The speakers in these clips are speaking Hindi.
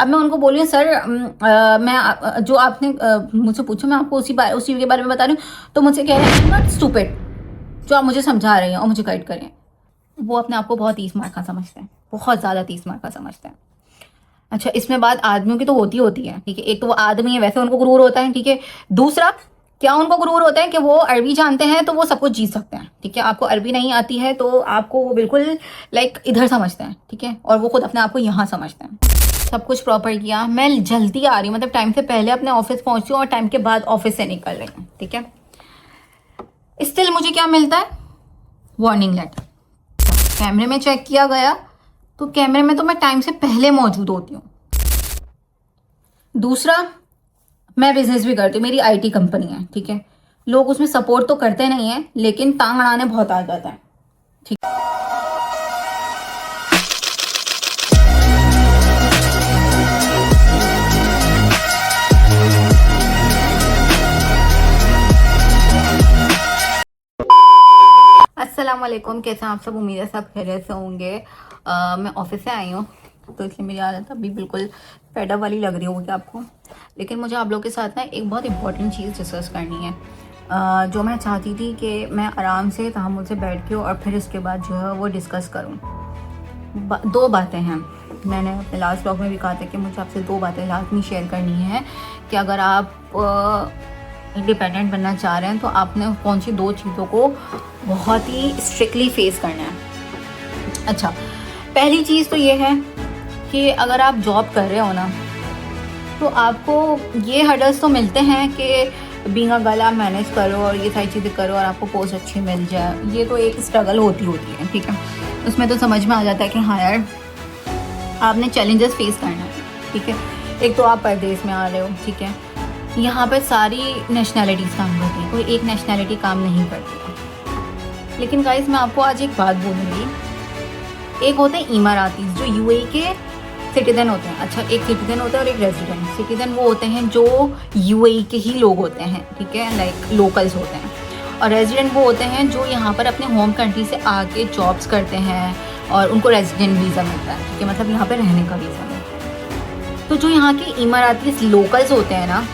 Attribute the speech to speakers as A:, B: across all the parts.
A: अब मैं उनको बोली सर जो आपने मुझसे पूछा मैं आपको उसी के बारे में बता रही हूँ, तो मुझसे कह रहे हैं नॉट स्टूपिड, जो आप मुझे समझा रहे हैं और मुझे गाइड करें। वो अपने आप को बहुत 30 मार्क का समझते हैं, बहुत ज़्यादा 30 मार्क का समझते हैं। अच्छा, इसमें बात आदमियों की तो होती है, ठीक है। एक तो वो आदमी है, वैसे उनको गुरूर होता है, ठीक है। दूसरा, क्या उनको गुरूर होता है कि वो अरबी जानते हैं तो वो सब कुछ जीत सकते हैं, ठीक है। आपको अरबी नहीं आती है तो आपको वो बिल्कुल लाइक इधर समझते हैं, ठीक है। और वो खुद अपने आप को यहाँ समझते हैं। सब कुछ प्रॉपर किया, मैं जल्दी आ रही, मतलब टाइम से पहले अपने ऑफिस पहुंची और टाइम के बाद ऑफिस से निकल रही हूँ, ठीक है। स्टिल मुझे क्या मिलता है? Warning letter. कैमरे में चेक किया गया तो कैमरे में तो मैं टाइम से पहले मौजूद होती हूँ। दूसरा, मैं बिजनेस भी करती हूँ, मेरी आईटी कंपनी है, ठीक है। लोग उसमें सपोर्ट तो करते नहीं है, लेकिन टांग अड़ाने बहुत आ जाता है, ठीक। अस्सलाम वालेकुम, कैसे हैं आप सब? उम्मीद है सब खैरियत से होंगे। मैं ऑफिस से आई हूँ तो इसलिए मेरी आदत अभी बिल्कुल पैडअप वाली लग रही होगी आपको, लेकिन मुझे आप लोगों के साथ ना एक बहुत इंपॉर्टेंट चीज़ डिस्कस करनी है, जो मैं चाहती थी कि मैं आराम से तहम्मुल से बैठ के और फिर इसके बाद जो है वो डिस्कस करूँ। दो बातें हैं, मैंने अपने लास्ट ब्लॉग में भी कहा था कि मुझे आपसे दो बातें लाजमी शेयर करनी है कि अगर आप इंडिपेंडेंट बनना चाह रहे हैं तो आपने कौन सी दो चीज़ों को बहुत ही स्ट्रिक्टली फेस करना है। अच्छा, पहली चीज़ तो ये है कि अगर आप जॉब कर रहे हो ना तो आपको ये हर्डल्स तो मिलते हैं कि बीइंग अ गर्ल आप मैनेज करो और ये सारी चीज़ें करो और आपको पोस्ट अच्छी मिल जाए। ये तो एक स्ट्रगल होती है, ठीक है। उसमें तो समझ में आ जाता है कि हाँ यार, आपने चैलेंजेस फेस करना है, ठीक है। एक तो आप परदेश में आ रहे हो, ठीक है। यहाँ पर सारी नेशनैलिटीज़ काम करती हैं, कोई एक नेशनैलिटी काम नहीं करती। लेकिन गाइस, मैं आपको आज एक बात बोलूँगी। एक होते हैं इमारातीज़ जो यूएई के सिटीज़न होते हैं। अच्छा, एक सिटीज़न होता है और एक रेजिडेंट। सिटीज़न वो होते हैं जो यूएई के ही लोग होते हैं, ठीक है, लाइक लोकल्स होते हैं। और रेजिडेंट वो होते हैं जो यहाँ पर अपने होम कंट्री से आके जॉब्स करते हैं और उनको रेजिडेंट वीज़ा मिलता है, ठीक है, मतलब यहाँ पर रहने का वीज़ा मिलता है। तो जो यहाँ के इमाराती लोकल्स होते हैं ना,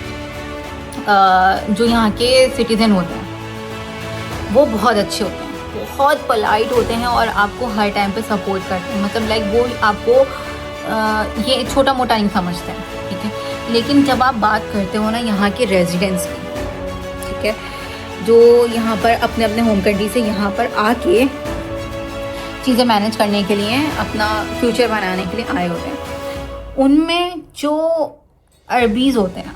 A: जो यहाँ के सिटीज़न होते हैं, वो बहुत अच्छे होते हैं, बहुत पोलाइट होते हैं और आपको हर टाइम पे सपोर्ट करते हैं। मतलब लाइक वो आपको ये छोटा मोटा नहीं समझते हैं, ठीक है। लेकिन जब आप बात करते हो ना यहाँ के रेजिडेंट्स की, ठीक है, जो यहाँ पर अपने अपने होम कंट्री से यहाँ पर आके चीज़ें मैनेज करने के लिए, अपना फ्यूचर बनाने के लिए आए होते हैं, उनमें जो अरबीज़ होते हैं,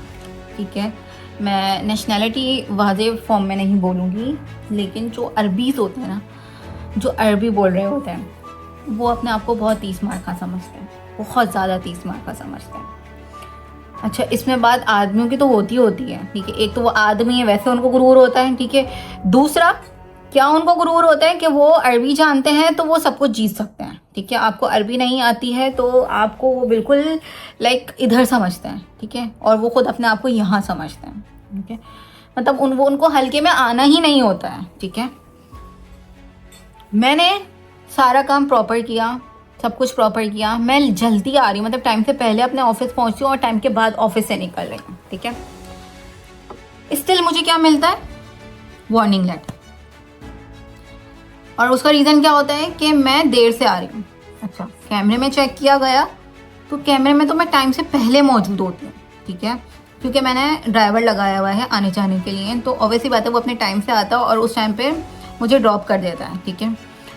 A: ठीक है, मैं नेशनैलिटी वाज़ेह फॉर्म में नहीं बोलूँगी, लेकिन जो अरबीज़ होते हैं ना, जो अरबी बोल रहे होते हैं, वो अपने आप को बहुत 30 मार्क का समझते हैं, बहुत ज़्यादा 30 मार्क का समझते हैं। अच्छा, इसमें बात आदमियों की तो होती है, ठीक है। एक तो वो आदमी है, वैसे उनको गुरूर होता है, ठीक है। दूसरा, क्या उनको गुरूर होता है कि वो अरबी जानते हैं तो वो सब कुछ जीत सकते हैं, ठीक है। आपको अरबी नहीं आती है तो आपको वो बिल्कुल लाइक इधर समझते हैं, ठीक है। और वो खुद अपने आप को यहाँ समझते हैं, ठीक है। मतलब उनको हल्के में आना ही नहीं होता है, ठीक है। मैंने सारा काम प्रॉपर किया, सब कुछ प्रॉपर किया, मैं जल्दी आ रही, मतलब टाइम से पहले अपने ऑफिस पहुंची और टाइम के बाद ऑफिस से निकल रही हूँ, ठीक है। स्टिल मुझे क्या मिलता है? Warning letter. और उसका रीज़न क्या होता है कि मैं देर से आ रही हूँ। अच्छा, कैमरे में चेक किया गया तो कैमरे में तो मैं टाइम से पहले मौजूद होती हूँ, ठीक है, क्योंकि मैंने ड्राइवर लगाया हुआ है आने जाने के लिए। तो ऑब्वियसली बात है, वो अपने टाइम से आता है और उस टाइम पे मुझे ड्रॉप कर देता है, ठीक है।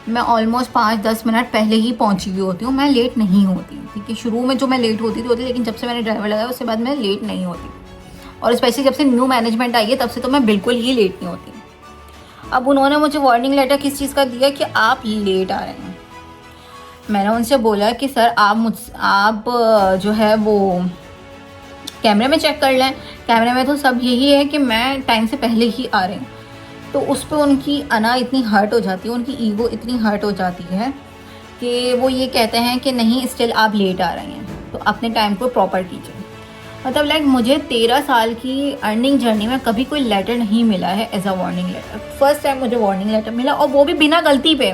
A: मैं ऑलमोस्ट 5-10 मिनट पहले ही पहुँची हुई होती हूँ, मैं लेट नहीं होती, ठीक है। शुरू में जो मैं लेट होती थी, लेकिन जब से मैंने ड्राइवर लगाया उसके बाद मैं लेट नहीं होती। और स्पेशली जब से न्यू मैनेजमेंट आई है तब से तो मैं बिल्कुल ही लेट नहीं होती। अब उन्होंने मुझे वार्निंग लेटर किस चीज़ का दिया कि आप लेट आ रहे हैं। मैंने उनसे बोला कि सर आप जो है वो कैमरे में चेक कर लें, कैमरे में तो सब यही है कि मैं टाइम से पहले ही आ रही हूँ। तो उस पर उनकी अना इतनी हर्ट हो जाती है, उनकी ईगो इतनी हर्ट हो जाती है कि वो ये कहते हैं कि नहीं, स्टिल आप लेट आ रहे हैं तो अपने टाइम को प्रॉपर कीजिए। मतलब लाइक मुझे 13 साल की अर्निंग जर्नी में कभी कोई लेटर नहीं मिला है as a warning letter. First time मुझे वार्निंग लेटर मिला और वो भी बिना गलती पे,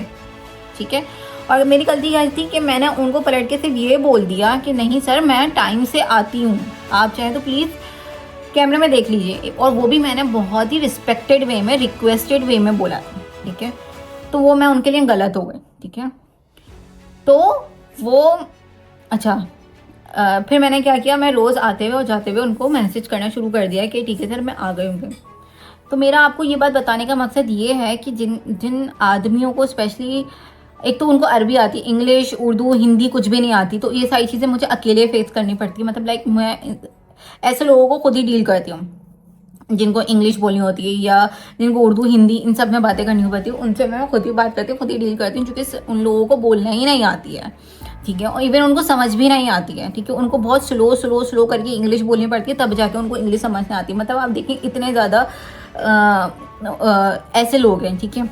A: ठीक है। और मेरी गलती क्या थी कि मैंने उनको पलट के सिर्फ ये बोल दिया कि नहीं सर मैं टाइम से आती हूँ, आप चाहें तो प्लीज़ कैमरे में देख लीजिए, और वो भी मैंने बहुत ही रिस्पेक्टेड वे में, रिक्वेस्टेड वे में बोला था, ठीक है। तो वो मैं उनके लिए गलत हो गई, ठीक है। तो वो अच्छा फिर मैंने क्या किया, मैं रोज़ आते हुए और जाते हुए उनको मैसेज करना शुरू कर दिया कि ठीक है सर मैं आ गई हूँ। तो मेरा आपको ये बात बताने का मकसद ये है कि जिन जिन आदमियों को स्पेशली, एक तो उनको अरबी आती, इंग्लिश, उर्दू, हिंदी कुछ भी नहीं आती, तो ये सारी चीज़ें मुझे अकेले फेस करनी पड़ती है। मतलब लाइक मैं ऐसे लोगों को खुद ही डील करती हूँ जिनको इंग्लिश बोलनी होती है या जिनको उर्दू, हिंदी इन सब में बातें करनी होती है, उनसे मैं खुद ही बात करती हूँ, खुद ही डील करती हूँ, क्योंकि उन लोगों को बोलना ही नहीं आती है, ठीक है। और इवन उनको समझ भी नहीं आती है, ठीक है। उनको बहुत स्लो स्लो स्लो करके इंग्लिश बोलनी पड़ती है, तब जाके उनको इंग्लिश समझ में आती है। मतलब आप देखिए इतने ज़्यादा ऐसे लोग हैं, ठीक है।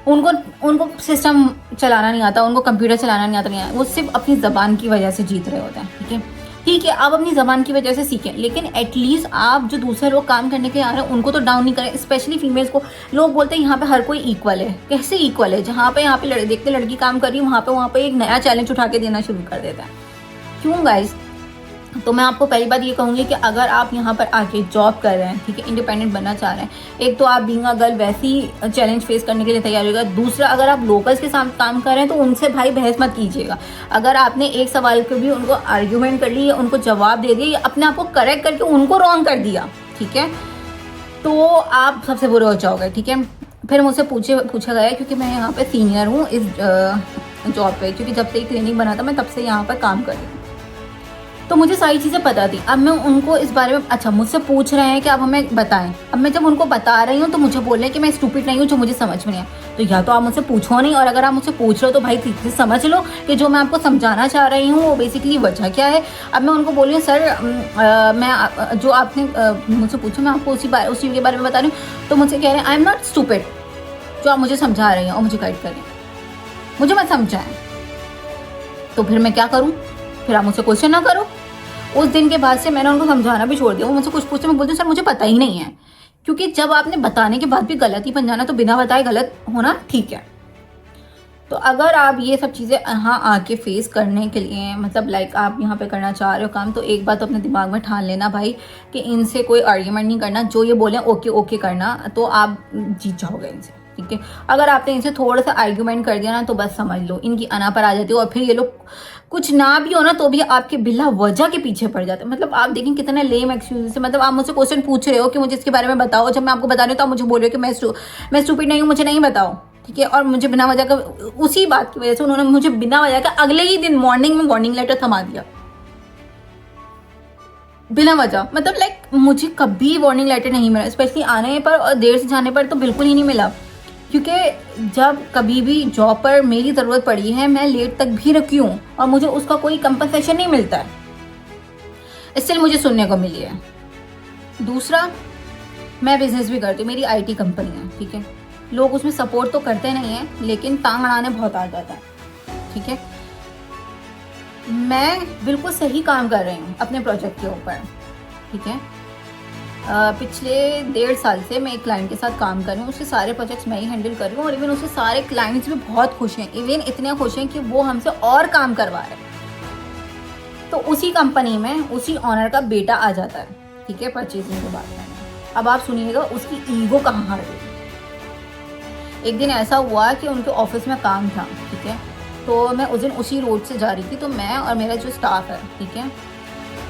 A: उनको उनको सिस्टम चलाना नहीं आता, उनको कंप्यूटर चलाना नहीं आता, वो सिर्फ अपनी ज़बान की वजह से जीत रहे होते हैं, ठीक है। ठीक है, आप अपनी ज़बान की वजह से सीखें, लेकिन एटलीस्ट आप जो दूसरे लोग काम करने के आ रहे हैं उनको तो डाउन नहीं करें, स्पेशली फीमेल्स को। लोग बोलते हैं यहाँ पे हर कोई इक्वल है, कैसे इक्वल है? जहाँ पे देखते लड़की काम कर रही है, वहाँ पे एक नया चैलेंज उठा के देना शुरू कर देता है। क्यों गाइज? तो मैं आपको पहली बात ये कहूँगी कि अगर आप यहाँ पर आके जॉब कर रहे हैं, ठीक है, इंडिपेंडेंट बनना चाह रहे हैं, एक तो आप बीइंग अ गर्ल वैसे ही चैलेंज फेस करने के लिए तैयार होगा। दूसरा, अगर आप लोकल्स के साथ काम कर रहे हैं तो उनसे भाई बहस मत कीजिएगा। अगर आपने एक सवाल को भी उनको आर्ग्यूमेंट कर ली, उनको जवाब दे दिया या अपने आप को करेक्ट करके उनको रॉन्ग कर दिया, ठीक है, तो आप सबसे बुरे हो जाओगे, ठीक है। फिर मुझसे पूछा गया, क्योंकि मैं यहाँ पे सीनियर हूँ इस जॉब पे, क्योंकि जब से क्लिनिक बना था मैं तब से यहाँ पर काम कर रही हूँ, तो मुझे सारी चीज़ें पता थी। अब मैं उनको इस बारे में, अच्छा मुझसे पूछ रहे हैं कि आप हमें बताएं, अब मैं जब उनको बता रही हूँ तो मुझे बोल रहे हैं कि मैं स्टूपिड नहीं हूँ जो मुझे समझ में नहीं आया। तो या तो आप मुझसे पूछो नहीं, और अगर आप मुझसे पूछ रहे हो तो भाई ठीक से समझ लो कि जो मैं आपको समझाना चाह रही हूँ वो बेसिकली वजह क्या है। अब मैं उनको बोल रही हूँ सर मैं जो आपने मुझसे पूछा मैं आपको उसी के बारे में बता रही हूँ। तो मुझसे कह रहे हैं आई एम नॉट स्टूपिड, जो आप मुझे समझा रही हैं और मुझे गाइड कर रही हैं, मुझे मत समझाएं। तो फिर मैं क्या करूँ? फिर आप मुझसे क्वेश्चन ना करो। उस दिन के बाद से मैंने उनको समझाना भी छोड़ दिया। वो मुझसे कुछ पूछते, मैं बोलती हूँ सर मुझे पता ही नहीं है, क्योंकि जब आपने बताने के बाद भी गलत ही बन जाना तो बिना बताए गलत होना ठीक है। तो अगर आप ये सब चीज़ें यहाँ आके फेस करने के लिए, मतलब लाइक आप यहाँ पे करना चाह रहे हो काम, तो एक बात तो अपने दिमाग में ठान लेना भाई कि इनसे कोई आर्ग्यूमेंट नहीं करना, जो ये बोलें ओके ओके करना, तो आप जीत जाओगे इनसे, ठीक है। अगर आपने इनसे थोड़ा सा आर्ग्यूमेंट कर दिया ना तो बस समझ लो इनकी अना पर आ जाती है, और फिर ये लोग कुछ ना भी हो ना तो भी आपके बिला वजह के पीछे पड़ जाते हैं। मतलब आप देखें कितने लेम एक्सक्यूज से, मतलब आप मुझसे क्वेश्चन पूछ रहे हो कि मुझे इसके बारे में बताओ, जब मैं आपको बता रही हूँ तो आप मुझे बोल रहे हो कि मैं स्टूपिड नहीं हूँ, मुझे नहीं बताओ, ठीक है। और मुझे बिना वजह का, उसी बात की वजह से उन्होंने मुझे बिना वजह का अगले ही दिन मॉर्निंग में वार्निंग लेटर थमा दिया, बिना वजह। मतलब लाइक मुझे कभी वार्निंग लेटर नहीं मिला, स्पेशली आने पर और देर से जाने पर तो बिल्कुल ही नहीं मिला, क्योंकि जब कभी भी जॉब पर मेरी ज़रूरत पड़ी है मैं लेट तक भी रखी हूँ और मुझे उसका कोई कंपनसेशन नहीं मिलता है, स्टिल मुझे सुनने को मिली है। दूसरा, मैं बिजनेस भी करती हूँ, मेरी आईटी कंपनी है, ठीक है। लोग उसमें सपोर्ट तो करते नहीं हैं, लेकिन टांग अड़ाने बहुत आ जाता है, ठीक है। मैं बिल्कुल सही काम कर रही हूँ अपने प्रोजेक्ट के ऊपर, ठीक है। पिछले 1.5 साल से मैं एक क्लाइंट के साथ काम कर रही हूँ, उसके सारे प्रोजेक्ट्स मैं ही हैंडल कर रही हूँ, और इवन उसके सारे क्लाइंट्स भी बहुत खुश हैं, इवन इतने खुश हैं कि वो हमसे और काम करवा रहे हैं। तो उसी कंपनी में उसी ऑनर का बेटा आ जाता है, ठीक है, परचेजिंग के बाद में। अब आप सुनिएगा उसकी ईगो कहाँ हार गई। एक दिन ऐसा हुआ कि उनके ऑफिस में काम था, ठीक है, तो मैं उस दिन उसी रोड से जा रही थी, तो मैं और मेरा जो स्टाफ है, ठीक है,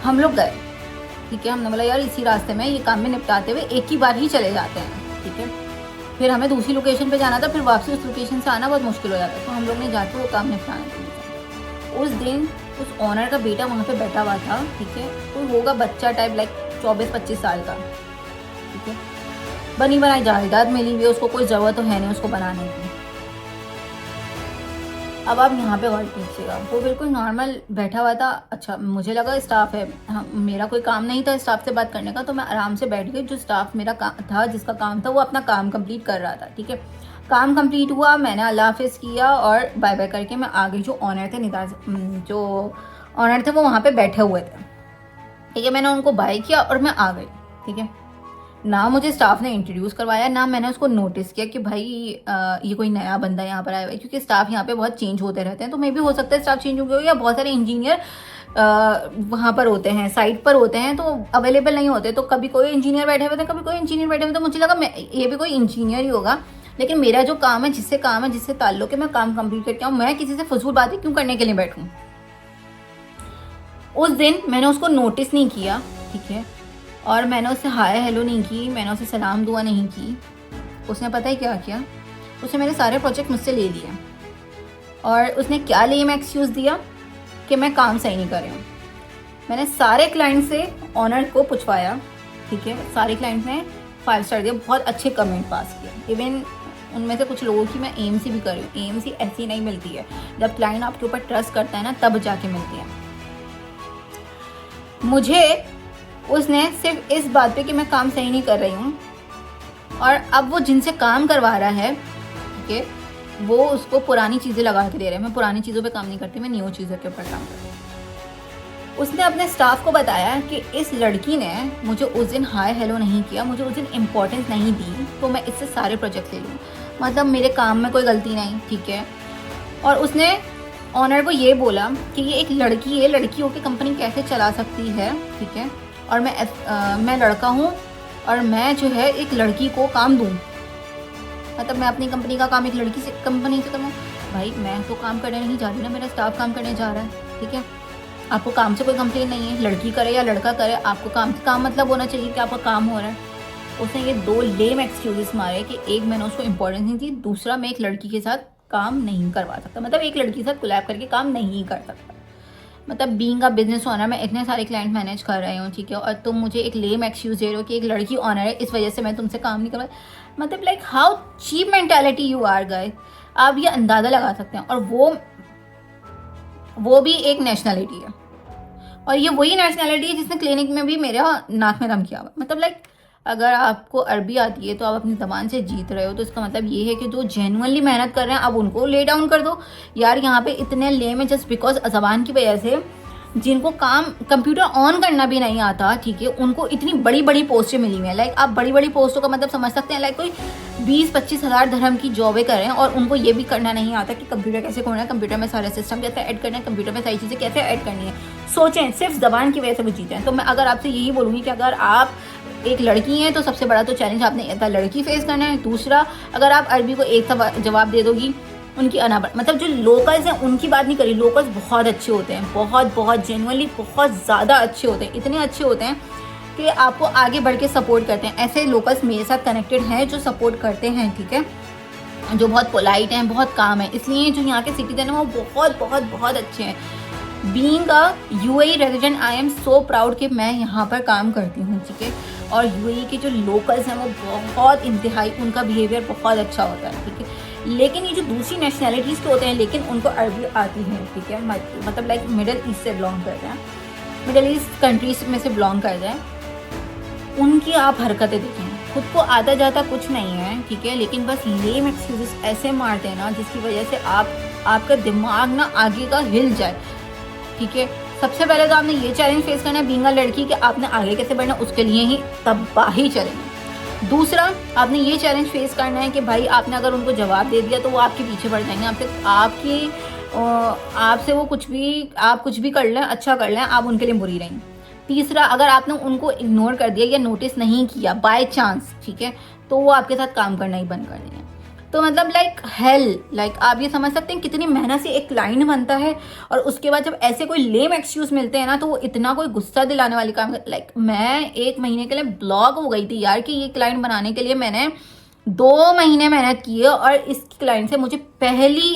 A: हम लोग गए, ठीक है। हमने बोला यार इसी रास्ते में ये काम में निपटाते हुए एक ही बार ही चले जाते हैं, ठीक है। फिर हमें दूसरी लोकेशन पे जाना था, फिर वापसी उस लोकेशन से आना बहुत मुश्किल हो जाता, तो हम लोग ने जाके वो काम निपटाने के लिए। उस दिन उस ऑनर का बेटा वहाँ पे बैठा हुआ था, ठीक है, कोई होगा बच्चा टाइप, लाइक 24-25 साल का, ठीक है। बनी बनाई जायदाद मिली हुई है उसको, कोई ज़रूरत तो है नहीं उसको बनाने की। अब आप यहाँ पे गौर कीजिएगा, वो बिल्कुल नॉर्मल बैठा हुआ था। अच्छा, मुझे लगा स्टाफ है, मेरा कोई काम नहीं था स्टाफ से बात करने का, तो मैं आराम से बैठ गई। जो स्टाफ मेरा था, जिसका काम था, वो अपना काम कंप्लीट कर रहा था, ठीक है। काम कंप्लीट हुआ, मैंने अल्लाह हाफिज़ किया और बाय बाय करके मैं आ गई। जो ऑनर थे जो ऑनर थे वो वहाँ पर बैठे हुए थे, ठीक है। मैंने उनको बाय किया और मैं आ गई, ठीक है। ना मुझे स्टाफ ने इंट्रोड्यूस करवाया, ना मैंने उसको नोटिस किया कि भाई ये कोई नया बंदा यहाँ पर आया हुआ है, क्योंकि स्टाफ यहाँ पे बहुत चेंज होते रहते हैं। तो मे भी हो सकता है स्टाफ चेंज हो गया हो, या बहुत सारे इंजीनियर वहाँ पर होते हैं, साइट पर होते हैं, तो अवेलेबल नहीं होते। तो कभी कोई इंजीनियर बैठे हुए थे, कभी कोई इंजीनियर बैठे हुए, तो मुझे लगा ये भी कोई इंजीनियर ही होगा। लेकिन मेरा जो काम है, जिससे ताल्लुक है, मैं काम कंप्लीट करके आऊँ, मैं किसी से फजूल बातें क्यों करने के लिए बैठूँ। उस दिन मैंने उसको नोटिस नहीं किया, ठीक है, और मैंने उससे हाय हेलो नहीं की, मैंने उसे सलाम दुआ नहीं की। उसने पता ही क्या किया, उसने मेरे सारे प्रोजेक्ट मुझसे ले लिए, और उसने क्या लेम एक्सक्यूज़ दिया कि मैं काम सही नहीं कर रही हूँ। मैंने सारे क्लाइंट से ऑनर को पूछवाया, ठीक है, सारे क्लाइंट ने 5 स्टार दिया, बहुत अच्छे कमेंट पास किए। इवन उनमें से कुछ लोगों की मैं AMC भी कर रही हूँ। AMC ऐसी नहीं मिलती है, जब क्लाइंट आपके ऊपर ट्रस्ट करता है ना, तब जाके मिलती है। मुझे उसने सिर्फ इस बात पे कि मैं काम सही नहीं कर रही हूँ, और अब वो जिनसे काम करवा रहा है, ठीक है, वो उसको पुरानी चीज़ें लगा के दे रहे हैं। मैं पुरानी चीज़ों पे काम नहीं करती, मैं न्यू चीज़ों के ऊपर काम करती हूँ। उसने अपने स्टाफ को बताया कि इस लड़की ने मुझे उस दिन हाय हेलो नहीं किया, मुझे उस दिन इम्पोर्टेंस नहीं दी, तो मैं इससे सारे प्रोजेक्ट ले लूँ। मतलब मेरे काम में कोई गलती नहीं, ठीक है। और उसने ऑनर को ये बोला कि ये एक लड़की है, लड़की होकर कंपनी कैसे चला सकती है, ठीक है, और मैं लड़का हूँ, और मैं जो है एक लड़की को काम दूँ, मतलब मैं अपनी कंपनी का काम एक लड़की से कंपनी से करूँ। भाई मैं तो काम करने नहीं जा रही ना, मेरा स्टाफ काम करने जा रहा है, ठीक है। आपको काम से कोई कंप्लेन नहीं है, लड़की करे या लड़का करे, आपको काम से काम मतलब होना चाहिए कि आपका काम हो रहा है। उसने ये 2 लेम एक्सक्यूजेस मारे कि एक, मैंने उसको इंपॉर्टेंस नहीं दी, दूसरा, मैं एक लड़की के साथ काम नहीं करवा सकता, मतलब एक लड़की के साथ कोलैब करके काम नहीं कर सकता। मतलब बीइंग अ बिजनेस ओनर, मैं इतने सारे क्लाइंट मैनेज कर रही हूँ, ठीक है, और तुम मुझे एक लेम एक्सक्यूज दे रहे हो कि एक लड़की ओनर है, इस वजह से मैं तुमसे काम नहीं करवा। मतलब like how cheap mentality you are guys. आप ये अंदाज़ा लगा सकते हैं। और वो भी एक नेशनलिटी है, और ये वही नेशनलिटी है जिसने क्लिनिक में भी मेरा नाक में दम किया हुआ। मतलब लाइक अगर आपको अरबी आती है तो आप अपनी ज़बान से जीत रहे हो, तो इसका मतलब ये है कि जो जेन्युइनली मेहनत कर रहे हैं, आप उनको ले डाउन कर दो। यार यहाँ पे इतने लेम है जस्ट बिकॉज ज़बान की वजह से, जिनको काम कंप्यूटर ऑन करना भी नहीं आता, ठीक है, उनको इतनी बड़ी बड़ी पोस्टें मिली हुई हैं। लाइक आप बड़ी बड़ी पोस्टों का मतलब समझ सकते हैं, लाइक कोई 20-25 हज़ार धर्म की जॉबें कर रहे हैं, और उनको ये भी करना नहीं आता कि कंप्यूटर कैसे खोलना है, कंप्यूटर में सारे सिस्टम कैसे ऐड करना है, कंप्यूटर में सारी चीज़ें कैसे ऐड करनी है। सोचें, सिर्फ ज़बान की वजह से वो जीते हैं। तो मैं अगर आपसे यही बोलूँगी कि अगर आप एक लड़की हैं तो सबसे बड़ा तो चैलेंज आपने एक लड़की फेस करना है। दूसरा, अगर आप अरबी को एक जवाब दे दोगी, उनकी अनाबर, मतलब जो लोकल्स हैं उनकी बात नहीं करी, लोकल्स बहुत अच्छे होते हैं, बहुत जेन्युइनली बहुत ज़्यादा अच्छे होते हैं, इतने अच्छे होते हैं कि आपको आगे बढ़ के सपोर्ट करते हैं। ऐसे लोकल्स मेरे साथ कनेक्टेड हैं जो सपोर्ट करते हैं, ठीक है, जो बहुत पोलाइट हैं, बहुत काम है, इसलिए जो यहाँ के सिटीजन हैं वो बहुत अच्छे हैं। Being a UAE resident, I am so proud कि मैं यहाँ पर काम करती हूँ, ठीक है। और UAE के जो लोकल्स हैं वो बहुत इंतहाई, उनका बिहेवियर बहुत अच्छा होता है, ठीक है। लेकिन ये जो दूसरी नेशनैलिटीज़ के होते हैं, लेकिन उनको अरबी आती है, ठीक है, मतलब लाइक मिडिल ईस्ट से बिलोंग करते हैं, मिडिल ईस्ट कंट्रीज में से बिलोंग करते हैं, उनकी आप हरकतें देखें, खुद को आता जाता कुछ नहीं है, ठीक है, लेकिन बस लेम एक्सक्यूजेस ऐसे मारते हैं ना, जिसकी वजह से आपका दिमाग ना आगे का हिल जाए, ठीक है। सबसे पहले तो आपने ये चैलेंज फेस करना है बीइंग अ लड़की कि आपने आगे कैसे बढ़ना, उसके लिए ही तबाही चलेंगे। दूसरा, आपने ये चैलेंज फेस करना है कि भाई आपने अगर उनको जवाब दे दिया तो वो आपके पीछे पड़ जाएंगे, आपसे वो आप कुछ भी कर लें, अच्छा कर लें, आप उनके लिए बुरी रहेंगी। तीसरा, अगर आपने उनको इग्नोर कर दिया या नोटिस नहीं किया बाय चांस, ठीक है, तो वो आपके साथ काम करना ही बंद कर देंगे। तो मतलब लाइक आप ये समझ सकते हैं कितनी मेहनत से एक क्लाइंट बनता है, और उसके बाद जब ऐसे कोई लेम एक्सक्यूज मिलते हैं ना, तो वो इतना कोई गुस्सा दिलाने वाली काम। लाइक मैं 1 महीने के लिए ब्लॉक हो गई थी यार कि ये क्लाइंट बनाने के लिए मैंने 2 महीने मेहनत की है, और इस क्लाइंट से मुझे पहली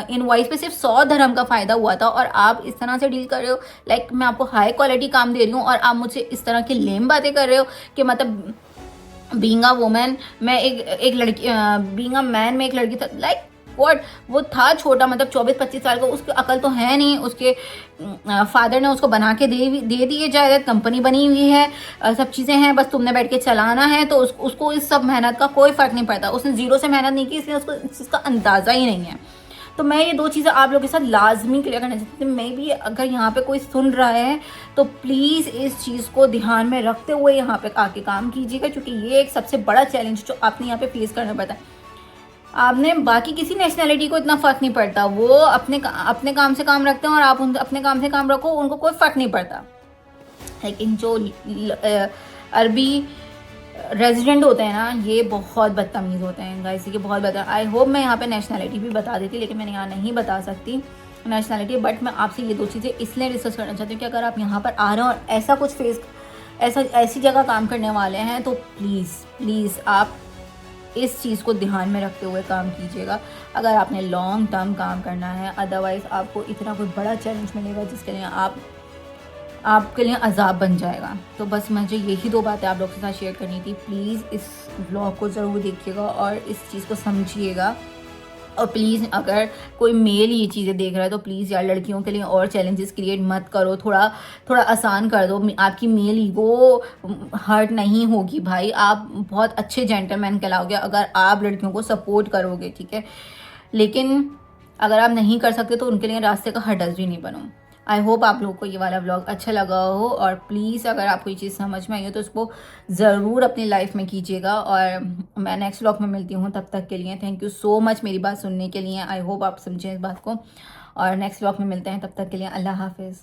A: इनवॉइस पे सिर्फ 100 dirham का फ़ायदा हुआ था, और आप इस तरह से डील कर रहे हो। लाइक मैं आपको हाई क्वालिटी काम दे रही हूँ और आप मुझसे इस तरह की लेम बातें कर रहे हो कि मतलब बीइंग अ वुमन, मैं एक लड़की, बीइंग अ मैन, में एक लड़की था, लाइक व्हाट। वो था छोटा, मतलब 24-25 साल का, उसकी अकल तो है नहीं, उसके फादर ने उसको बना के दे दी है जायदाद, कंपनी बनी हुई है, सब चीज़ें हैं, बस तुमने बैठ के चलाना है। तो उसको इस सब मेहनत का कोई फ़र्क नहीं पड़ता, उसने ज़ीरो से मेहनत नहीं की, इसलिए उसको इसका अंदाज़ा ही नहीं है। तो मैं ये 2 चीज़ें आप लोगों के साथ लाजमी क्लियर करना चाहती हूँ। मैं भी अगर यहाँ पे कोई सुन रहा है तो प्लीज़ इस चीज़ को ध्यान में रखते हुए यहाँ पे आके काम कीजिएगा, क्योंकि ये एक सबसे बड़ा चैलेंज जो आपने यहाँ पे फेस करना पड़ता है। आपने बाकी किसी नेशनैलिटी को इतना फ़र्क नहीं पड़ता, वो अपने काम से काम रखते हैं और आप अपने काम से काम रखो, उनको कोई फ़र्क नहीं पड़ता। लेकिन जो अरबी रेजिडेंट होते हैं ना, ये बहुत बदतमीज़ होते हैं गाइस, ये बहुत बदतमीज़। आई होप मैं यहाँ पे नेशनैलिटी भी बता देती, लेकिन मैंने यहाँ नहीं बता सकती नेशनैलिटी। बट मैं आपसे ये 2 चीज़ें इसलिए डिस्कस करना चाहती हूँ कि अगर आप यहाँ पर आ रहे हो और ऐसा कुछ ऐसी जगह काम करने वाले हैं, तो प्लीज़ आप इस चीज़ को ध्यान में रखते हुए काम कीजिएगा अगर आपने लॉन्ग टर्म काम करना है। अदरवाइज़ आपको इतना कोई बड़ा चैलेंज मिलेगा जिसके लिए आपके लिए अज़ाब बन जाएगा। तो बस मुझे यही 2 बातें आप लोगों के साथ शेयर करनी थी। प्लीज़ इस व्लॉग को ज़रूर देखिएगा और इस चीज़ को समझिएगा। और प्लीज़ अगर कोई मेल ये चीज़ें देख रहा है तो प्लीज़ यार लड़कियों के लिए और चैलेंजेस क्रिएट मत करो, थोड़ा आसान कर दो। आपकी मेल ईगो हर्ट नहीं होगी भाई, आप बहुत अच्छे जेंटलमैन कहलाओगे अगर आप लड़कियों को सपोर्ट करोगे, ठीक है। लेकिन अगर आप नहीं कर सकते तो उनके लिए रास्ते का हर्डल भी नहीं बनो। आई होप आप लोगों को ये वाला व्लॉग अच्छा लगा हो, और प्लीज़ अगर आपको ये चीज़ समझ में आई हो तो उसको ज़रूर अपनी लाइफ में कीजिएगा। और मैं नेक्स्ट व्लॉग में मिलती हूँ, तब तक के लिए थैंक यू सो मच मेरी बात सुनने के लिए। आई होप आप समझें इस बात को, और नेक्स्ट व्लॉग में मिलते हैं, तब तक के लिए अल्लाह हाफिज़।